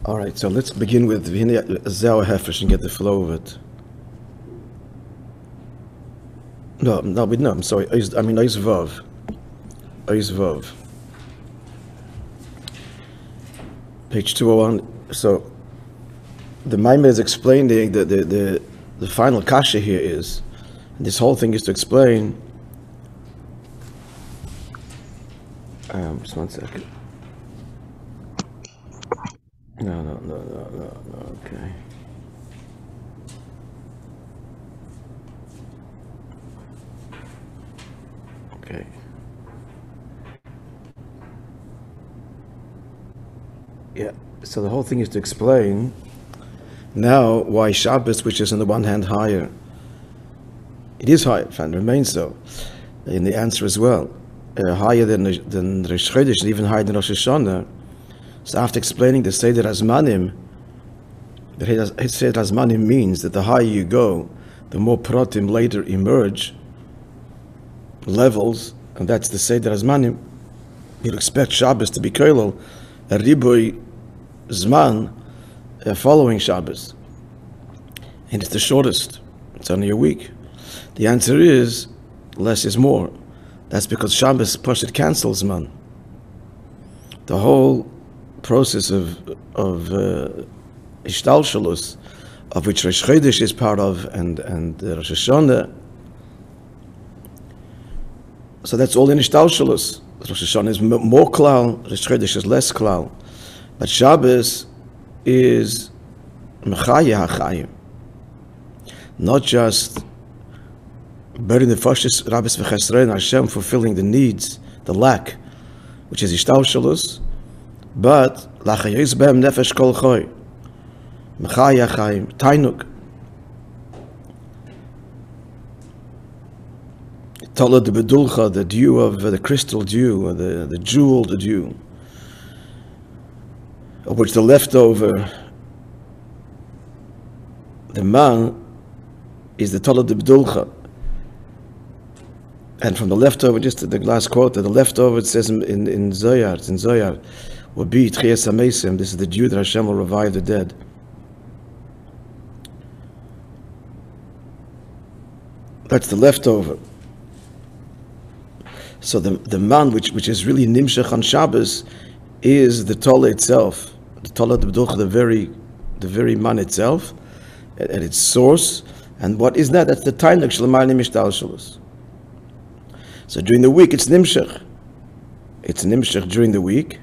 All right, so let's begin with Zao Hefresh and get the flow of it. No, I'm sorry. I mean, Ois Vav. Page 201. So, the Maimon is explaining the final kasha here is, and this whole thing is to explain. Just 1 second. No, okay. Okay. Yeah, so the whole thing is to explain now why Shabbos, which is on the one hand higher, it is higher, and remains so, in the answer as well, higher than Rosh Chodesh, and even higher than Rosh Hashanah. So after explaining the Seder Hazmanim, the Seder Hazmanim means that the higher you go, the more pratim later emerge, levels, and that's the Seder Hazmanim. You'd expect Shabbos to be koilel a riboy zman following Shabbos, and it's the shortest. It's only a week. The answer is less is more. That's because Shabbos Pashat cancels zman. The whole process of Ishtalshalus, of which Rosh Chodesh is part of, and Rosh Hashanah. So that's all in Ishtalshalus. Rosh Hashanah is more klal, Rosh Chodesh is less klal. But Shabbos is Mechaya HaChayim. Not just burying the Fashis Rabbis V'Chesrein Hashem, fulfilling the needs, the lack, which is Ishtalshalus, but L'chayis Behem Nefesh Kol Choy. Mechaya HaChayim, Tainuk. Tolad the bedulcha, the dew of the crystal dew, or the jeweled dew, of which the leftover, the man, is the tolad the bedulcha. And from the leftover, just the last quote, the leftover, it says in Zohar, it's in Zohar, will be Tchias HaMeisim. This is the dew that Hashem will revive the dead. That's the leftover. So the man which is really nimshach on Shabbos is the Tola itself, the Tola B'duch, the very man itself, at its source. And what is that? That's the Tainuk Shlemayim Mishtalshalus. So during the week it's nimshach. It's nimshach during the week,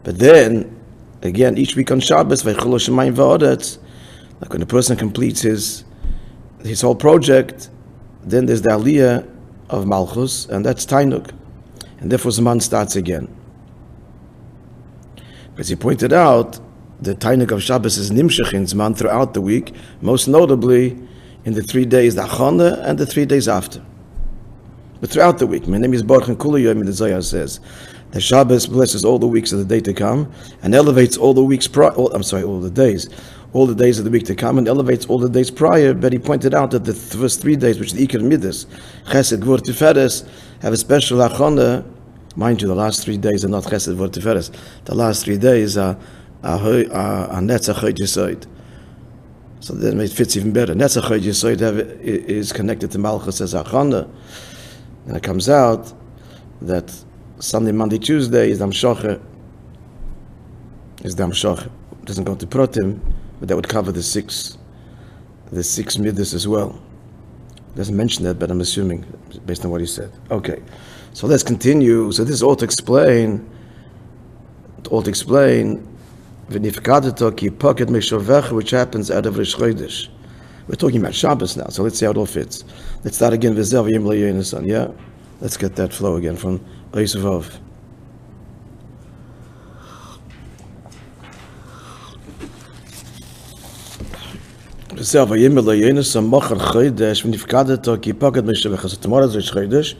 but then again each week on Shabbos, like when a person completes his whole project, then there's the Aliyah of Malchus, and that's Tainuk, and therefore Zman starts again. As he pointed out, the Tainuk of Shabbos is Nimshach in Zman throughout the week, most notably in the 3 days, the Achana, and the 3 days after. But throughout the week, my name is Baruch and Kula Yom, the Zohar says, the Shabbos blesses all the weeks of the day to come, and elevates all the weeks all the days of the week to come, and elevates all the days prior. But he pointed out that the first 3 days, which is the Iker Midas, Chesed, Gvur, Tiferes, have a special Achana. Mind you, the last 3 days are not Chesed, Gvur, Tiferes. The last 3 days are Netzach, Chod, Yesod. So then it fits even better. Netzach, Chod, Yesod is connected to Malchus as Achana. And it comes out that Sunday, Monday, Tuesday is Damshoche. It doesn't go to Protim, but that would cover the six midas as well. It doesn't mention that, but I'm assuming based on what he said. Okay, so let's continue. So this is all to explain. V'nifkadeto ki pocket meshovecha, which happens out of Rosh Chodesh. We're talking about Shabbos now, so let's see how it all fits. Let's start again with Zev Yim Le'Yenesan. Yeah, let's get that flow again from Ois Vav. Zev Yim Le'Yenesan Mochor Chodesh v'nifkadeto ki pocket meshovecha. So tomorrow is Rosh Chodesh,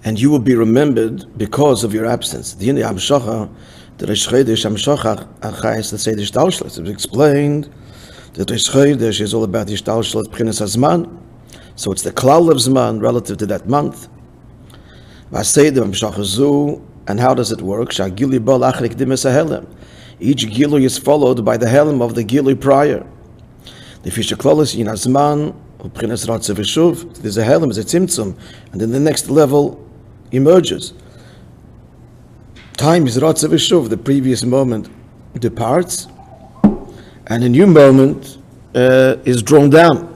and you will be remembered because of your absence. The Yom Shocha, the Rosh Chodesh Hamshocha Achayis, let's say the Shtalshlas. It was explained. The Rosh Chodesh is all about the Ishtalshalat B'chinas HaZman, so it's the klal of Zman relative to that month. And how does it work? Each Gilui is followed by the helm of the Gilui prior. The Fisher Klolis, Yinazman, there's a helm, there's a tzimtzum, and then the next level emerges. Time is Ratzav Vishuv, the previous moment departs, and a new moment is drawn down.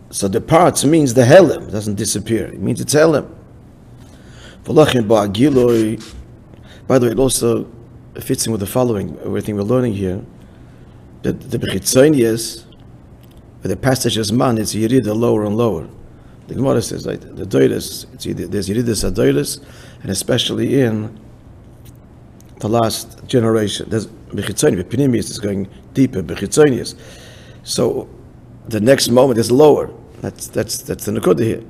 So departs means the helm doesn't disappear, it means it's helm. By the way, it also fits in with the following, everything we're learning here, that the Bechitzonius, the passage as man, it's Yerida lower and lower. The Gemara says, right, the Doiris, there's Yeridis Adoiris, and especially in the last generation. There's Bechitzonius, Pnimius is going deeper, Bechitzonius. So the next moment is lower. That's the Nakoda here.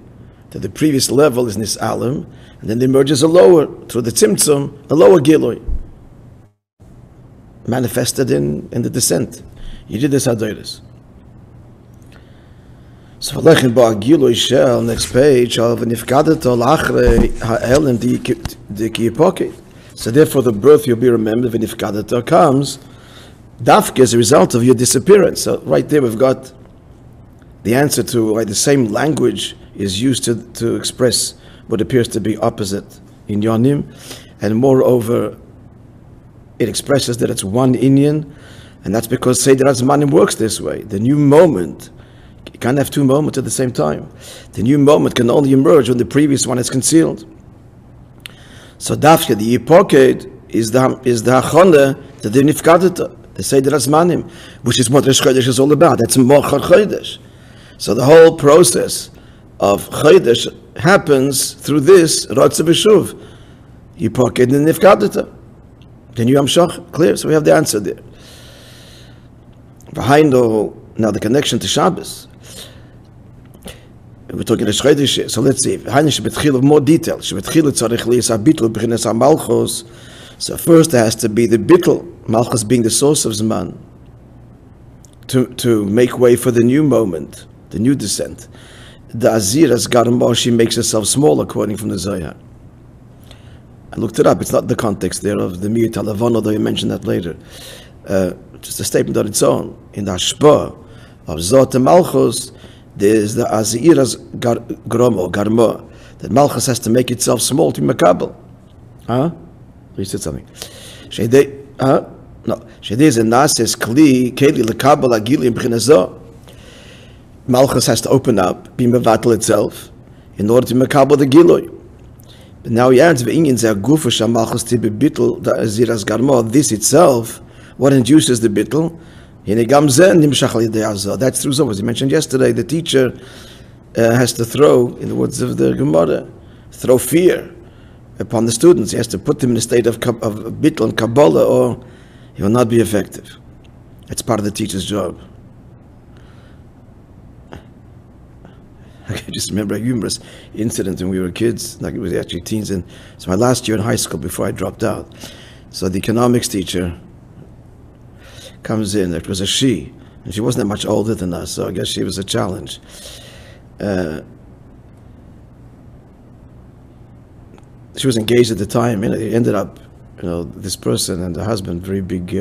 That the previous level is Nis Alim, and then the emerges a lower, through the Tzimtzum, a lower Giloi, manifested in the descent. Yeridis Adoiris. So next page of so therefore the birth you'll be remembered when Nifkadata comes Dafke as a result of your disappearance. So right there we've got the answer to why the same language is used to express what appears to be opposite in Yonim, and moreover it expresses that it's one Inyan, and that's because Seder Azmanim works this way. The new moment, you can't have two moments at the same time. The new moment can only emerge when the previous one is concealed. So Dafka, the Yipoked, is the Hachonah to the Nifkadata, the Seder Azmanim, which is what Rosh Chodesh is all about. That's Mochor Chodesh. So the whole process of Chodesh happens through this Ratzav Vishuv, Yipoked and Nifkadata. The new Amshach, clear? So we have the answer there. Now the connection to Shabbos. We're talking about Chodesh. So let's see. More detail. So first there has to be the bittul, Malchus being the source of Zman, to make way for the new moment, the new descent. The Aziras Garmo, she makes herself small, according from the Zohar. I looked it up. It's not the context there of the Miyut Halavon, although you mentioned that later. Just a statement on its own. In the Hashpah of Zot and Malchus, there's the Aziras Garmo, that Malchus has to make itself small to Makabel. You said something. No. Shedei is a Nases Kli, Keli Lekabel Agili B'chinazo. Malchus has to open up, be Mevatel itself, in order to Makabel the Giloi. But now he adds, this itself, what induces the bittul? That's through Zohar. As you mentioned yesterday, the teacher has to throw, in the words of the Gemara, throw fear upon the students. He has to put them in a state of bittul and Kabbalah, or he will not be effective. It's part of the teacher's job. I just remember a humorous incident when we were kids, like it was actually teens, and it's my last year in high school before I dropped out. So the economics teacher comes in. It was a she, and she wasn't that much older than us, so I guess she was a challenge. She was engaged at the time, and it ended up, this person and the husband, very big,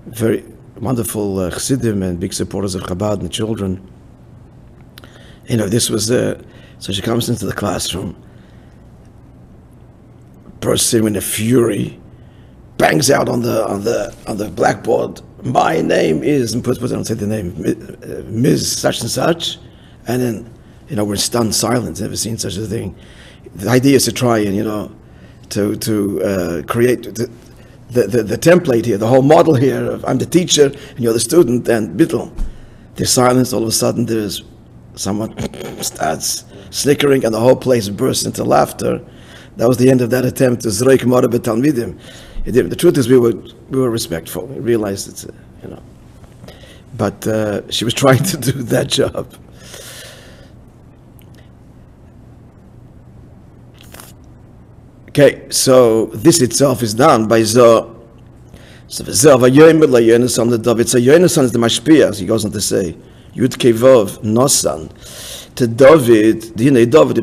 very wonderful chassidim and big supporters of Chabad and the children. This was so she comes into the classroom, bursts in a fury, bangs out on the blackboard, "My name is," and puts I don't say the name, Ms. such and such, and then we're in stunned silence. Never seen such a thing. The idea is to try and to create the template here, the whole model here of I'm the teacher and you're the student, and bittul. There's silence. All of a sudden, there's someone starts snickering, and the whole place bursts into laughter. That was the end of that attempt to zreik mora b'talmidim. The truth is, we were respectful. We realized it's but she was trying to do that job. Okay, so this itself is done by Zoh. So the Zoh vayomer la yonasan the David. So yonasan is the mashpia, as he goes on to say. Yud Kevov Nosan, to David, Dinei David,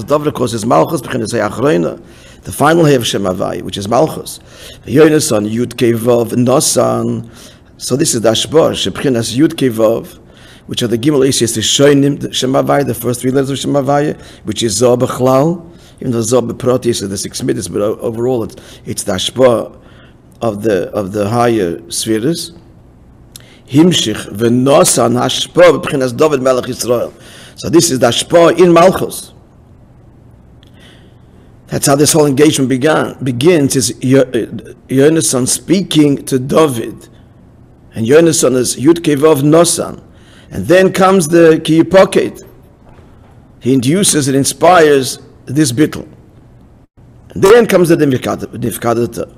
David of course is Malchus, the final half of Shem Havai, which is Malchus. Yonasan Yud Kevov Nosan. So this is the Ashbar, Shebchinas Yud Kevov, which are the Gimel Eisias Shonim Shem Havai, the first three letters of Shem Havai, which is Zoh Bechlal, even though Zoh Beprotis is the 6 midas, but overall it's the Ashbar of the higher spheres. Himshich v'nosan hashpa b'chinas David Melech Yisrael. So this is the hashpa in Malchus. That's how this whole engagement begins. Is Yonasan speaking to David, and Yonasan is Yud Kevov Nosan, and then comes the Kiyipoket. He induces and inspires this bittul, and then comes the Nifkadata,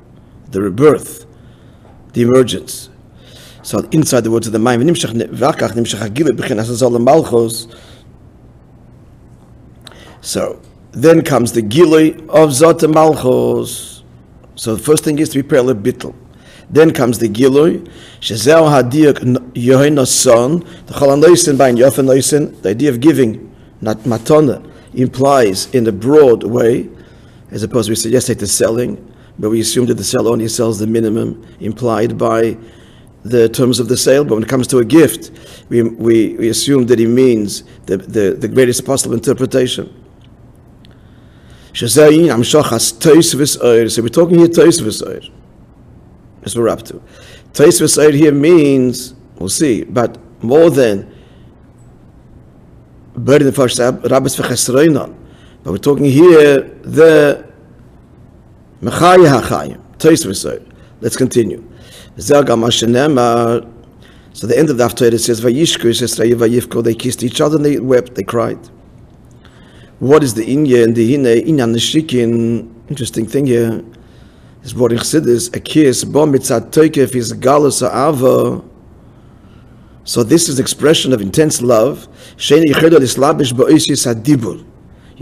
the rebirth, the emergence. So inside the words of the Maim, so then comes the Gilui of Zot Malchus. So the first thing is to prepare the bittul. Then comes the Gilui, Shezel Hadiak Yohinoson, the Cholanoisen by Yothanoisen. The idea of giving, not matana, implies in a broad way, as opposed to we suggest it is selling, but we assume that the seller only sells the minimum implied by the terms of the sale. But when it comes to a gift, we assume that he means the greatest possible interpretation. So we're talking here Tois V'Soir. That's what we're up to. Tois V'Soir here means, we'll see, but more than burden the first Rabbis V'Chesroinon. But we're talking here the Mechaya HaChayim, Tois V'Soir. Let's continue. So the end of the Haftarah says, Vayishku, they kissed each other and they wept, they cried. What is the Inya and the Hine, Inyan Nishikin? Interesting thing here is what in Chassidus, a kiss, Bo Mitzat Toikef is Galus Ha'ava. So this is expression of intense love. You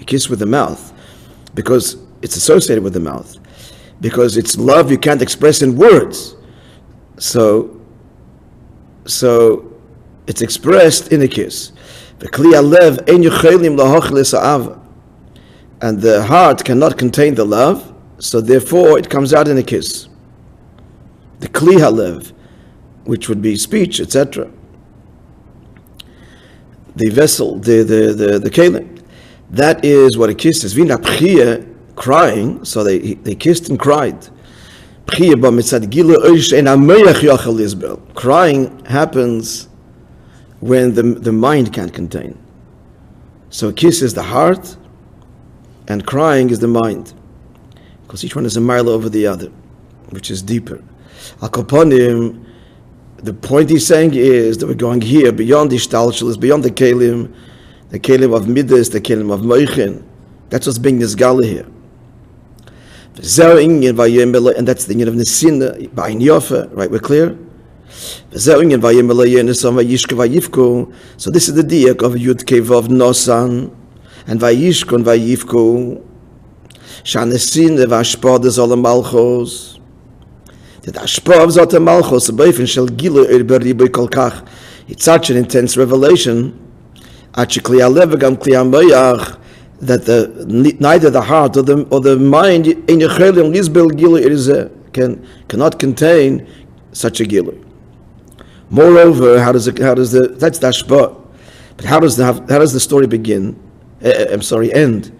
kiss with the mouth because it's associated with the mouth. Because it's love you can't express in words. So it's expressed in a kiss. And the heart cannot contain the love, so therefore it comes out in a kiss. The kli halev, which would be speech, etc. The vessel, the kelim. That is what a kiss is. Crying, so they kissed and cried. Crying happens when the mind can't contain. So a kiss is the heart, and crying is the mind, because each one is a mile over the other, which is deeper. Akoponim, the point he's saying is that we're going here beyond the shtalshul, beyond the kelim of midas, the kelim of moichin. That's what's being nisgala here. And that's the union of Nesina by Nyofa, right? We're clear? So this is the diak of Yud Kevov Nosan and Vayishku and Vayivku. Shanesin v'ashpah d'zol malchus. The ashpah of zot malchus, b'ofen shel gilu b'ribui kol kach. It's such an intense revelation. Achikli alev v'gam kli hamoyach, that neither the heart or the mind cannot contain such a gilu. Moreover, that's the hashpah. But how does the story begin? End.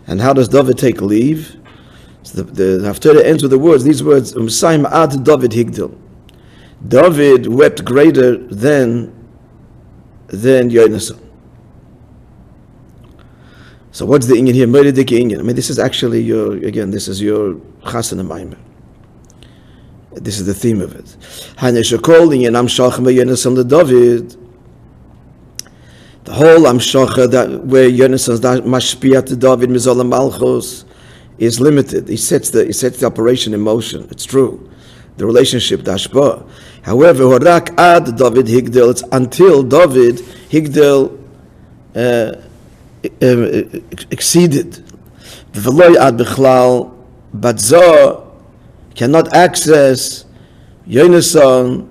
And how does David take leave? So the Haftarah ends with these words, Umsaim ad David higdil. David wept greater than Yonasan. So what's the inyan here? Meridik inyan. I mean, this is actually your chasana maimer. This is the theme of it. Haneshakol inyan amshach meYonasan leDavid. The whole amshacha that where Yonasan's mashpiyat to David mizol malchus is limited. He sets the operation in motion. It's true. The relationship, the hashpah. However, horak ad David higdel. It's until David higdel exceeded. V'loy ad bichlal, but Zoh cannot access Yonasan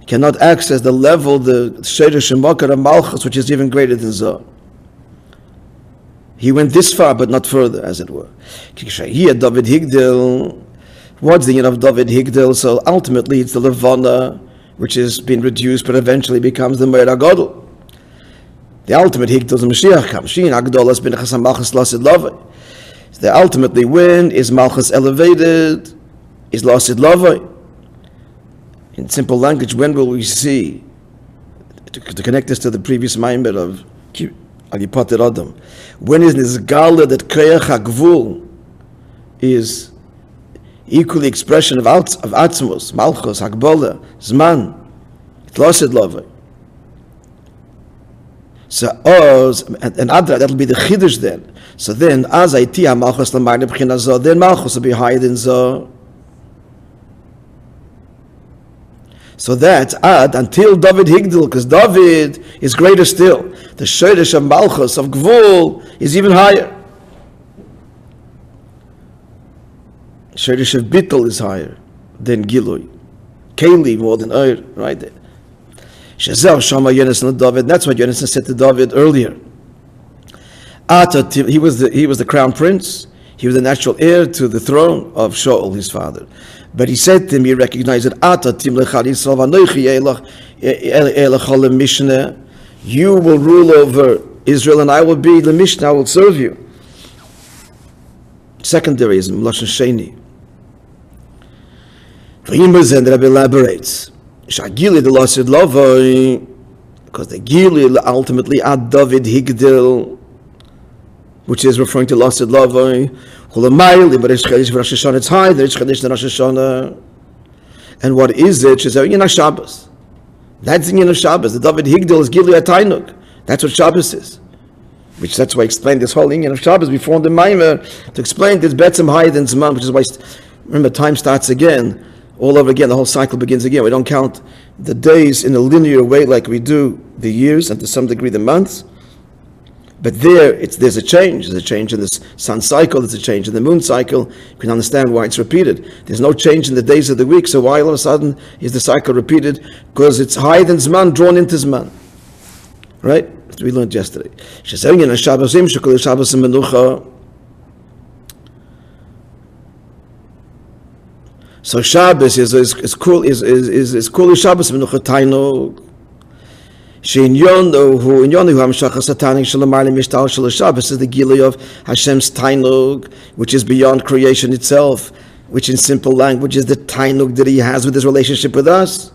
cannot access the level, the Chodesh and Mochor of Malchus, which is even greater than Zoh. He went this far, but not further, as it were. Here, David Higdil. What's the end of David Higdil? So ultimately, it's the Levana, which has been reduced, but eventually becomes the Meir HaGadol. The ultimate Higdil is the Mashiach comes. Shin HaGadol has been a Malchus Lasid Lavai. The ultimately when is Malchus elevated, is Lasid Lavai. In simple language, when will we see, to connect this to the previous Maimer of Alipater Adam, when is Nizgala that Koyach HaGvul is equally expression of Atzmos, Malchus, Hagbola, Zman, Lasid Lavai. So, and Adra, that'll be the Chiddush then. So then, as I tia Malchus Lamarne B'china Zoh, then Malchus will be higher than Zoh. So that's until David Higdil, because David is greater still. The Chodesh of Malchus, of Gvul, is even higher. Chodesh of Bittul is higher than Gilui. Keli more than Ur, right there. Shazel Shama Yonasan David, that's what Yonasan said to David earlier. He was the crown prince, he was the natural heir to the throne of Shaul, his father. But he said to him, he recognized that you will rule over Israel and I will be the Mishnah, I will serve you. Secondaryism, Lashon Sheni. And Rabbi elaborates, Shagili the Lasid Lavai, because the Gili ultimately ad David Higdil, which is referring to Lasid Lavai, it's high, there is Chodesh in Rosh Hashanah. And what is it? She said, Shabbos. That's in Shabbos. The David Higdil is Gili Atainuk. That's what Shabbos is. That's why I explained this whole Inyan of Shabbos before the Maimer, to explain this Betzim higher than Zman, which is why, remember, time starts again, all over again, the whole cycle begins again. We don't count the days in a linear way like we do the years, and to some degree the months. But there's a change. There's a change in the sun cycle. There's a change in the moon cycle. You can understand why it's repeated. There's no change in the days of the week. So why all of a sudden is the cycle repeated? Because it's higher than Zman, drawn into Zman. Right? As we learned yesterday. So Shabbos is cool. Is cool Shabbos menucha tainug. This is the Gili of Hashem's Tainug, which is beyond creation itself, which in simple language is the Tainug that He has with His relationship with us.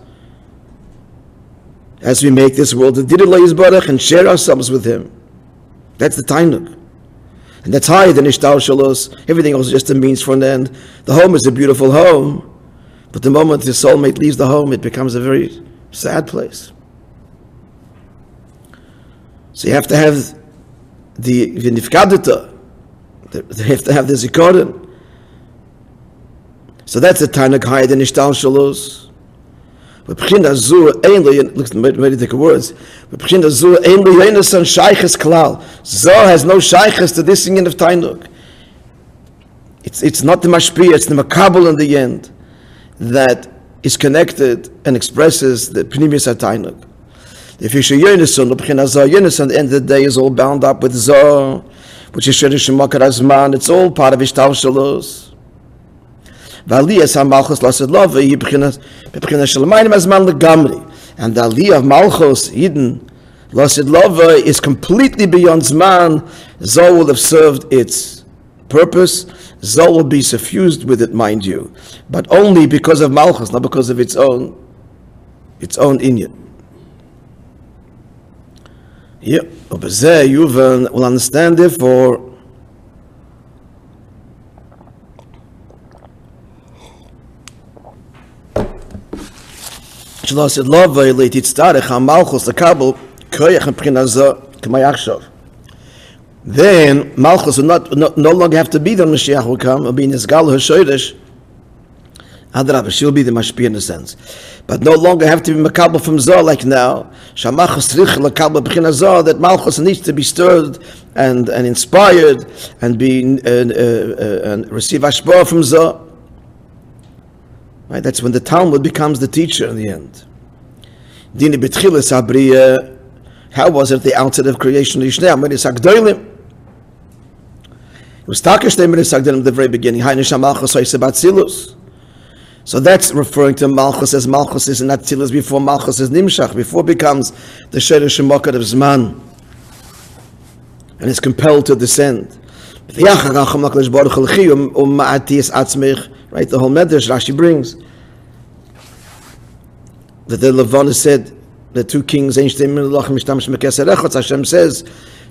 As we make this world and share ourselves with Him. That's the Tainug. And that's higher than Ishtal Shalos. Everything else is just a means for an end. The home is a beautiful home, but the moment the soulmate leaves the home, it becomes a very sad place. So you have to have the Nifkadata. They have to have the Zikorin. So that's the Tainuk higher than Ishtal Shalos. Look, take words. Zoh has no shaykhs to this singing of Tainuk. It's not the mashpia, it's the makabel in the end that is connected and expresses the pnimius Tainuk. If you show Yonasan, at the end of the day is all bound up with Zoh, which is Chodesh Mochor Azman. It's all part of Ishtal Shalos. And the Aliyah of Malchus, Eden, Lasid Lava, is completely beyond Zman. Zoh will have served its purpose. Zoh will be suffused with it, mind you, but only because of Malchus, not because of its own inyan. Yeah, you will understand, therefore, then Malchus will no longer have to be the Mashiach will come, will be in his Gal Chodesh. Adrabah, she'll be the Mashpia in a sense, but no longer have to be Makabel from Zoh like now. That Malchus needs to be stirred and inspired and be and receive Ashbah from Zoh. Right, that's when the Talmud becomes the teacher in the end. Dini betchilas habriya. How was it at the outset of creation? It was takish at the very beginning. So that's referring to Malchus as Malchus is in Atzilus before Malchus is Nimshach, before it becomes the Chodesh and Mochor of Zman, and is compelled to descend. Right, the whole Medrash Rashi brings that the Levana said, the two kings, Hashem says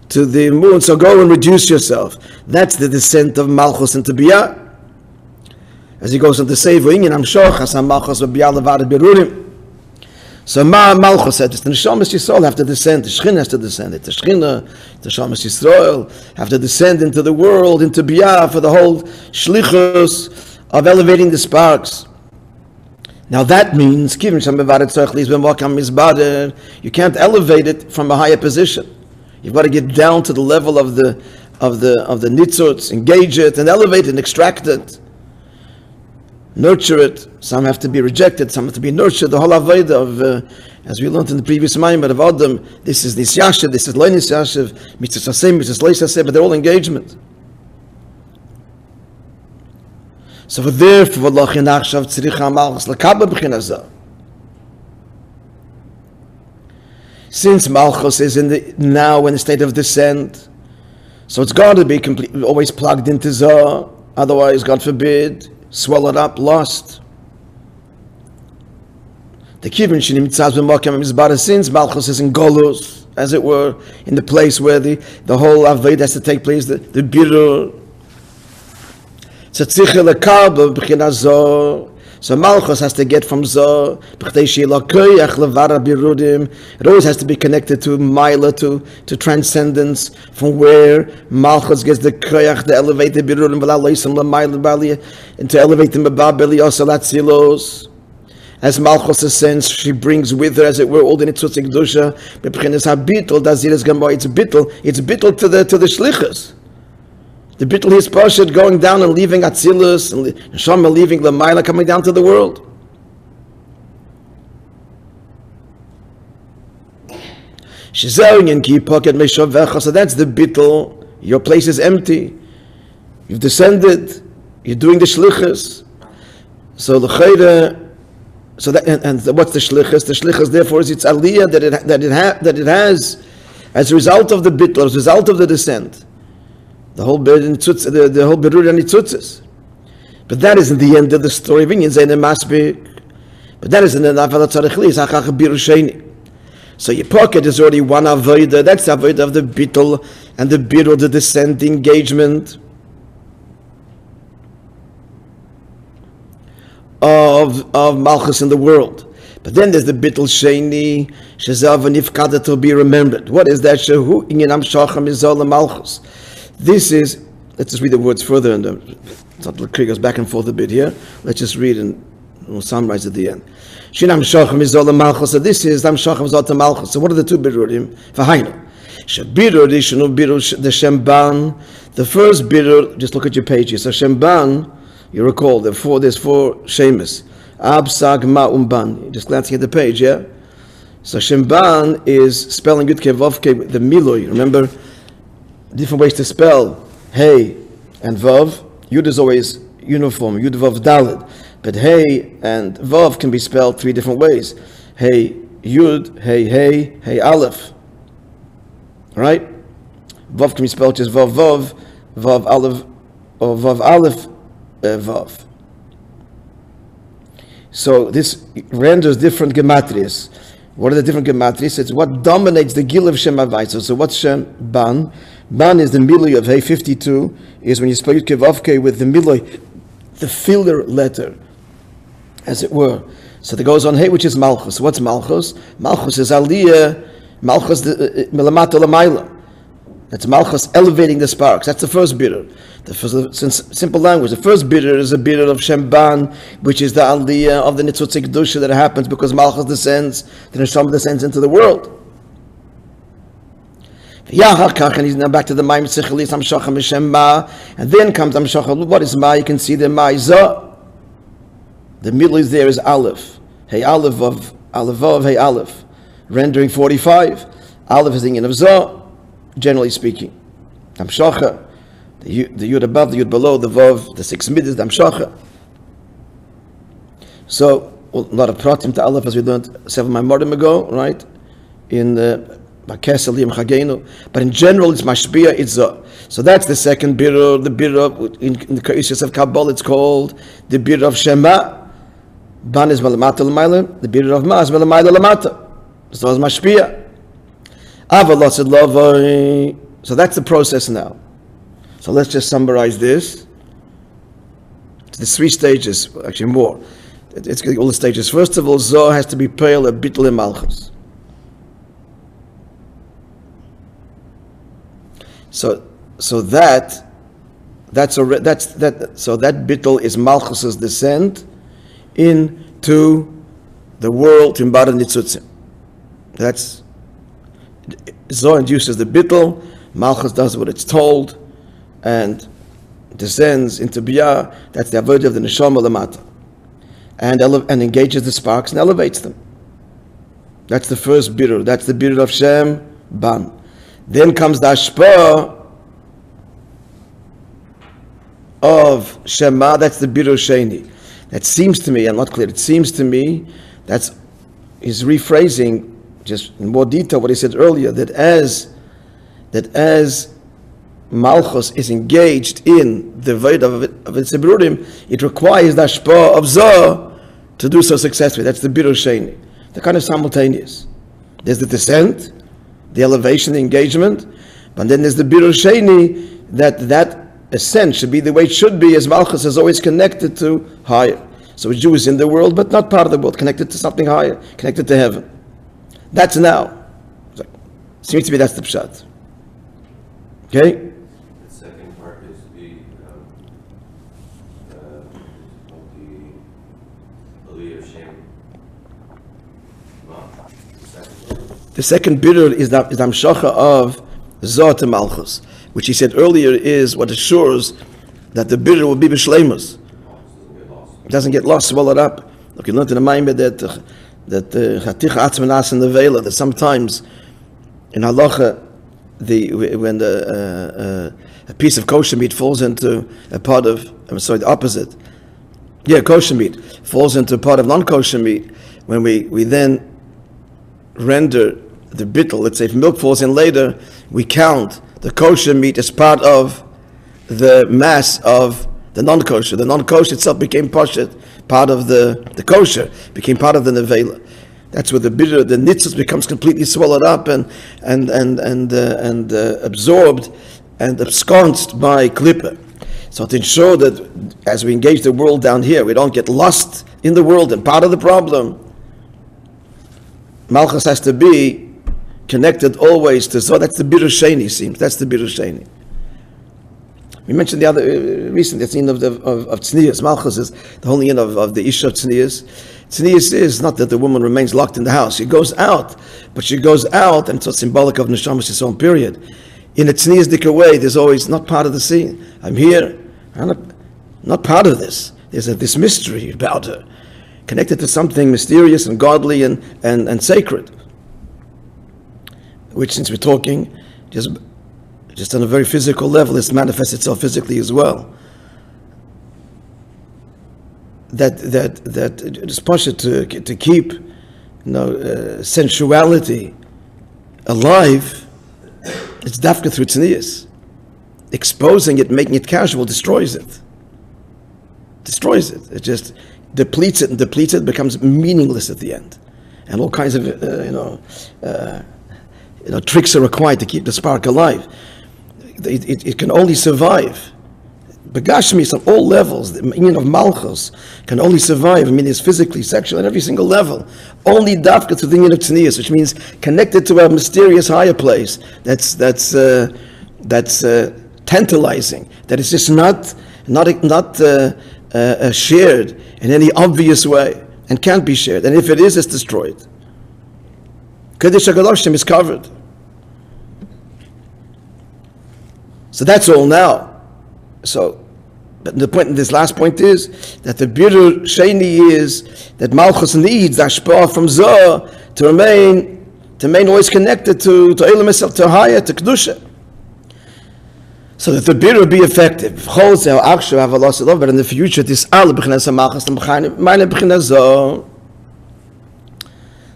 to the moon, so go and reduce yourself. That's the descent of Malchus into Biyah. As he goes on to say, so Malchus said, the Neshamas Yisrael have to descend, the Shechina has to descend, the Shechina, the Neshamas Yisrael have to descend into the world, into Biyah, for the whole shlichus of elevating the sparks. Now that means, you can't elevate it from a higher position. You've got to get down to the level of the nitzuts, engage it, and elevate it, and extract it. Nurture it. Some have to be rejected, some have to be nurtured. The whole avodah of, as we learned in the previous Maamar of Adam, this is Nisyashiv, this is Lo Nisyashiv, Mitzvah Sasem, Mitzvah Lo Sasem, but they're all engagement. So therefore, since Malchus is now in the state of descent, so it's got to be completely always plugged into Zah. Otherwise, God forbid, swell it up, lost. The kivin since Malchus is in Golus, as it were, in the place where the whole Avodah has to take place, the birur. So Malchus has to get from Zoh. It always has to be connected to Maila, to transcendence, from where Malchus gets the koyach, the elevated birudim, and to elevate them above Belios. As Malchus ascends, she brings with her, as it were, all the nitzutz kedusha. It's bittul to the shlichus. The bittul is pashat going down and leaving Atzilus, and Shama leaving Lamaila, coming down to the world. So that's the bittul. Your place is empty. You've descended. You're doing the shlichus. So the chayda. So that and what's the shlichus? The shlichus, therefore, is its aliyah that it has as a result of the bittul, as a result of the descent. The whole birur and nitzutzes. But that isn't the end of the story. But that isn't enough. So your pocket is already one avodah. That's the avodah of the bittul and the birur, the descent, the engagement of Malchus in the world. But then there's the bittul sheni, shezav nifkada, to be remembered. What is that? Shehu inyanam shacham izol Malchus. This is, let's just read the words further, and it goes back and forth a bit here. Let's just read and we'll summarize at the end. Shinam shacham izol Malchus. So this is Nam shacham izol Malchus. So what are the two birurim? V'hainu. Shebirur rishonu birur the Shemban. The first birur, just look at your page here. So Shemban, you recall, there's four shemus. Ab, Sag, Ma, Umban. Just glancing at the page, yeah? So Shemban is spelling Yud-Ke, Vav-Ke, the Miloi. Remember, different ways to spell Hey and Vav. Yud is always uniform, Yud, Vav, Daled. But Hey and Vav can be spelled three different ways. Hey, Yud, Hey, Aleph. Right? Vav can be spelled just Vav, Vav, Aleph, or Vav, Aleph, Vav. So this renders different gematrias. What are the different gematrias? It's what dominates the gil of Shem Havai. So what's Shem Ban? Ban is the milui of Hey. 52 is when you spell Yud-Ke Vav-Ke with the milui, the filler letter, as it were. So that goes on Hey, which is Malchus. So what's Malchus? Malchus is Aliyah, Malchus Milamata Lamaila. That's Malchus elevating the sparks. That's the first birur. The first, since simple language, the first birur is a birur of Shemban, which is the aliyah of the nitzutz kedusha that happens because Malchus descends, the neshama descends into the world. And he's now back to the Ma'im Tzichelis, Amshacham Mishem Ma, and then comes Amshacham. What is Ma? You can see the Ma is Zah. The middle is there is Aleph. Hey Aleph of Aleph, Hey Aleph. rendering 45. Aleph is the inyan of Zoh, generally speaking. Hamshacha, the Yud above, the Yud below, the Vav, the 6 midas, the Hamshacha. So, a lot of pratim to Aleph, as we learned several Maimarim ago, right? In Keslו, but in general, it's mashpia, it's Zoh. So that's the second birur, the birur in the Kaisis of Kabbalah, it's called the birur of Shema. Ban is melamata l'mayla, the birur of Ma is melamayla l'mata. So it's mashpia. Avalot lavoi. So that's the process now. So let's just summarize this. There's 3 stages, actually more. It's all the stages. First of all, Zoh has to be pale a bittul in malchus. So that bittul is malchus's descent into the world in Bara Nitzutzim. That's Zoh induces the bittul, malchus does what it's told, and descends into Biyah. That's the avodah of the neshama lamata, and engages the sparks and elevates them. That's the first birur. That's the birur of Shem Ban. Then comes the ashpa of Shema. That's the birur sheni. That seems to me, I'm not clear. It seems to me he's rephrasing just in more detail what he said earlier. That as Malchus is engaged in the Veda of its Ibrurim, it requires the Ashpa of Zoh to do so successfully. That's the Birur Sheni. They're kind of simultaneous. There's the descent, the elevation, the engagement, but then there's the Birur Sheni, that ascent should be the way it should be, as Malchus is always connected to higher. So a Jew is in the world, but not part of the world, connected to something higher, connected to heaven. That's now. Seems to me that's the pshat. Okay? The second birur is the hamshacha of Zoh to Malchus, which he said earlier is what assures that the birur will be b'shleimus. It doesn't get lost, swallowed up. Look, you learned in the Maimah that ha'tchek atzmanas in the vela, that sometimes in halacha, when a piece of kosher meat falls into a part of, the opposite. Yeah, kosher meat falls into a part of non-kosher meat. When we then render the bittul, let's say if milk falls in later, we count the kosher meat as part of the mass of the non-kosher. The non-kosher itself became part of the kosher, became part of the nevela. That's where the bitter, the nitzos becomes completely swallowed up and absorbed and absconced by klippa. So to ensure that as we engage the world down here, we don't get lost in the world and part of the problem, Malchus has to be connected always to Zoh. That's the birur sheni, seems. That's the birur sheni. We mentioned the other recently, the scene of tznius. Malchus is the whole end of the isha of tznius. Tznius is not that the woman remains locked in the house. She goes out, but she goes out, and it's so symbolic of Neshamas Yisrael period. In a tznius-dik way, there's always not part of the scene. I'm here. I'm not part of this. There's this mystery about her, connected to something mysterious and godly and sacred, which, since we're talking, just on a very physical level, this manifests itself physically as well. That it's possible to keep, sensuality alive. It's dafka through tznius. Exposing it, making it casual, destroys it. It just depletes it, becomes meaningless at the end, and all kinds of tricks are required to keep the spark alive. It can only survive. Begashmis on all levels, the meaning of Malchus can only survive. I mean, it's physically, sexually, at every single level. Only dafka to the meaning of tznius, which means connected to a mysterious higher place. That's tantalizing. That is just not shared in any obvious way, and can't be shared. And if it is, it's destroyed. Chodesh HaGadoshim is covered. So that's all now. So, but the point, this last point is that the birur sheni is that Malchus needs ashpah from Zoh to remain to remain always connected to Elam itself, to Haya, to Kedusha. So that the birur be effective. But in the future, this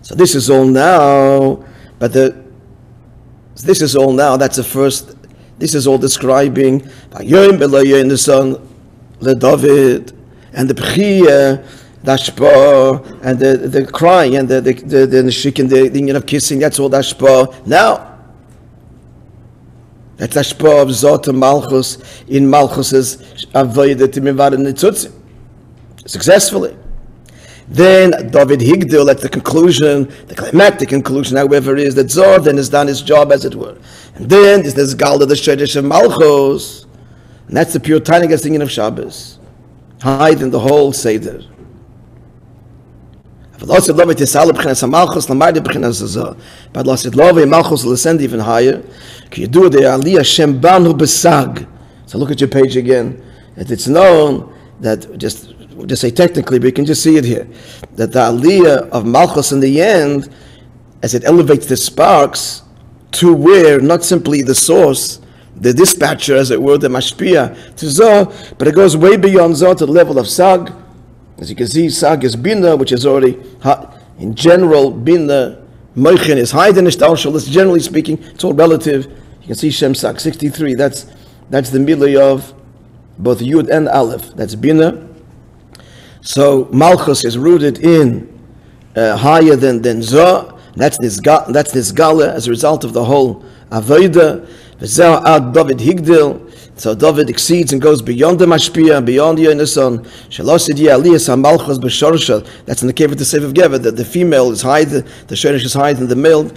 so this is all now, but this is all now, that's the first, this is all describing in the son, the David, and the Bechiyah, the Ashpa, and the crying, and the Nishik, and the union of kissing, that's all the Ashpa. Now, that's Ashpa of Zot and Malchus, in Malchus's Avodah to Mivad and Nitzutzim, successfully. Then David Higdil, at the conclusion, the climactic conclusion, however, is that Zor then has done his job, as it were. And then there's this Galda, the Chodesh of Malchus, and that's the pure Tainug singing of Shabbos. Hide in the whole Seder. But Losid Love, Malchus will ascend even higher. So look at your page again. And it's known that, just say technically, but you can just see it here, that the Aliyah of Malchus in the end, as it elevates the sparks to where, not simply the source, the dispatcher, as it were, the mashpia, to Zoh, but it goes way beyond Zoh to the level of Sag. As you can see, Sag is Bina, which is already, in general, Bina, Moichin is higher than Ishtal, generally speaking, it's all relative. You can see Shem Sag, 63, that's the middle of both Yud and Aleph, that's Bina. So Malchus is rooted in higher than Zoh. That's this Gala as a result of the whole Avodah. V'zeh ad David Higdil. So David exceeds and goes beyond the Mashpia, beyond the Yonason. Shalosid Aliyas HaMalchus b'Shorsha. That's in the cave of the Seif of Gever, that the female is higher, the Shorish is higher than the male.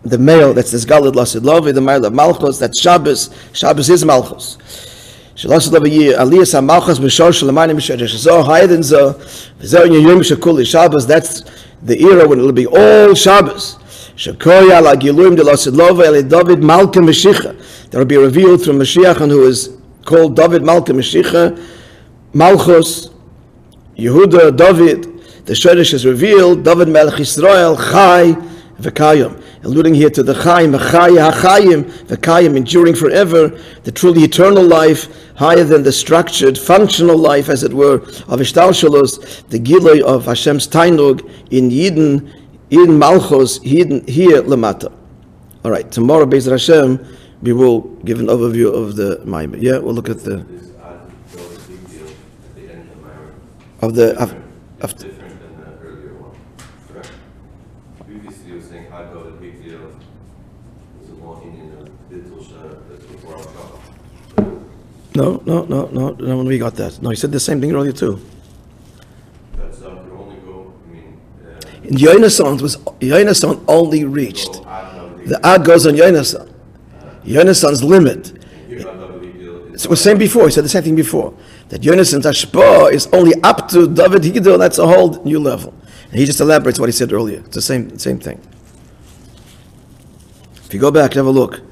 The male, that's this Gala Lasid Lovi, the male of Malchus, that's Shabbos. Shabbos is Malchus. Shabbos Aliyas HaMalchus b'Shorsha l'mayim b'Shoresh. Zoh higher than Zoh. V'zeh Yom Shekuli Shabbos. That's the era when it will be all Shabbos. Shekoya la Giluim de Lasid Lovi ele David Malka Meshicha. That will be revealed through Mashiach, and who is called David Malka Meshicha, Malchus, Yehuda, David. The Chodesh is revealed, David Melech Yisrael, Chai, V'Kayim. Alluding here to the Chaim, Chai, HaChaim, V'Kayim, enduring forever, the truly eternal life, higher than the structured, functional life, as it were, of Ishtal Shalos, the Giloi of Hashem's Tainug in Yidden, in Malchus, here Lamata. All right, tomorrow, Be'ez Hashem, we will give an overview of the Maimon. Yeah, we'll look at the of the different than the earlier one. Correct. Previously, you were saying I got a big deal. Was it walking in a little that's before our shop? No. We got that. No, he said the same thing earlier too. That's could only go. In Yonason only reached. The Ad goes on Yonason. Yonason's limit. So we're saying before, he said the same thing before, that Yonason's Ashpa is only up to David Higdil, that's a whole new level. And he just elaborates what he said earlier. It's the same thing. If you go back and have a look.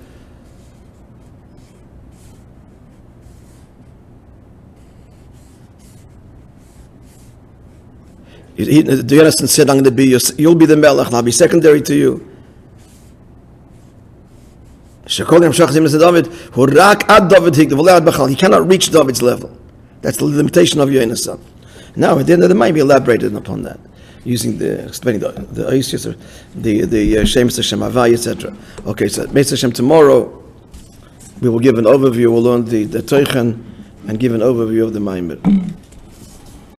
The Yonason said, I'm going to be, you'll be the Melech, and I'll be secondary to you. He cannot reach David's level. That's the limitation of Yonason. Now, at the end of the Maimon, he elaborated upon that, explaining the Isis, the Shemus Hashem Havai, etc. Okay, so Be'ez Hashem tomorrow, we will give an overview. We'll learn the Teichen and give an overview of the Maimon.